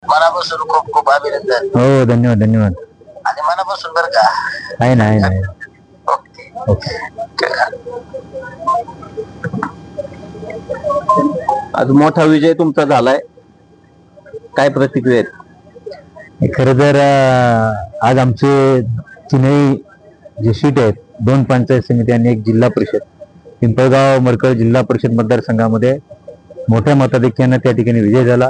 मनापासून खूप खूप अभिनंदन. हो, धन्यवाद धन्यवाद. आणि मनापासून बरं का. आहे ना आहे ना. ओके. ओके. आज मोठा विजय तुमचा झालाय, काय प्रतिक्रिया आहेत? खरं तर आज आमचे तीनही जे सीट आहेत, 2 पंचायत समिती आणि 1 जिल्हा परिषद, पिंपळगाव मडकळ जिल्हा परिषद मतदारसंघामध्ये मोठ्या मताधिक्यानं त्या ठिकाणी विजय झाला.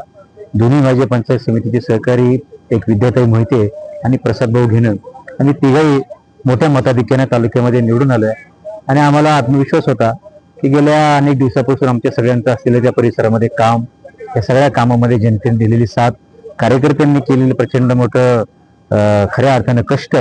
दोन्ही माझे पंचायत समितीचे सहकारी एक विद्याताई मोहिते आणि प्रसाद भाऊ घेणं आणि तिघही मोठ्या मताधिक्यानं तालुक्यामध्ये निवडून आलोय. आणि आम्हाला आत्मविश्वास होता की गेल्या अनेक दिवसापासून आमच्या सगळ्यांचं असलेल्या त्या परिसरामध्ये काम, या सगळ्या कामामध्ये जनतेने दिलेली साथ, कार्यकर्त्यांनी केलेलं प्रचंड मोठं खऱ्या अर्थानं कष्ट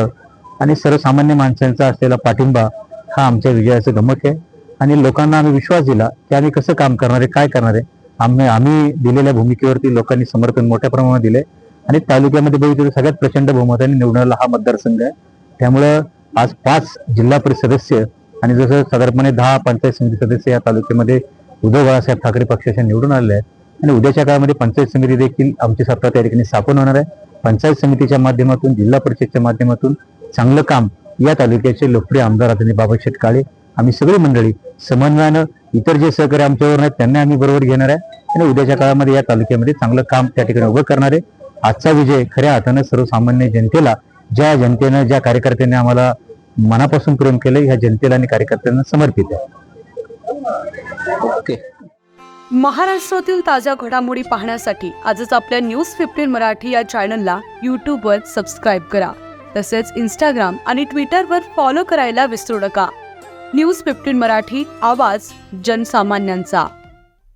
आणि सर्वसामान्य माणसांचा असलेला पाठिंबा हा आमच्या विजयाचं गमक आहे. आणि लोकांना आम्ही विश्वास दिला की आम्ही कसं काम करणार आहे, काय करणार आहे. आम्ही दिलेल्या भूमिकेवरती लोकांनी समर्थन मोठ्या प्रमाणात दिले आणि तालुक्यामध्ये बघितलं सगळ्यात प्रचंड बहुमताने निवडून आलेला हा मतदारसंघ आहे. त्यामुळं आज 5 जिल्हा परिषद सदस्य आणि जसं साधारणपणे 10 पंचायत समिती सदस्य या तालुक्यामध्ये उद्धव बाळासाहेब ठाकरे पक्षाच्या निवडून आलेले आहेत. आणि उद्याच्या काळामध्ये पंचायत समिती देखील आमची सत्ता त्या ठिकाणी स्थापन होणार आहे. पंचायत समितीच्या माध्यमातून, जिल्हा परिषदच्या माध्यमातून चांगलं काम या तालुक्याचे लोकप्रिय आमदार आदरणीय बाबासाहेब काळे, आम्ही सगळी मंडळी समन्वयानं, इतर जे सहकारी आमच्यावर आहेत त्यांना आम्ही बरोबर घेणार आहे आणि उद्याच्या काळामध्ये या तालुक्यामध्ये चांगलं काम त्या ठिकाणी उभं करणार आहे. आजचा विजय खऱ्या अर्थानं सर्वसामान्य जनतेला, ज्या जनतेनं, ज्या कार्यकर्त्यांनी आम्हाला मनापासून प्रेम केलं, ह्या जनतेला आणि कार्यकर्त्यांना समर्पित आहे. ओके. महाराष्ट्रातील ताज्या घडामोडी पाहण्यासाठी आजच आपल्या न्यूज 15 मराठी या चॅनलला यूट्यूबवर सबस्क्राईब करा. तसेच इंस्टाग्राम आणि ट्विटरवर फॉलो करायला विसरू नका. न्यूज 15 मराठी, आवाज जनसामान्यांचा.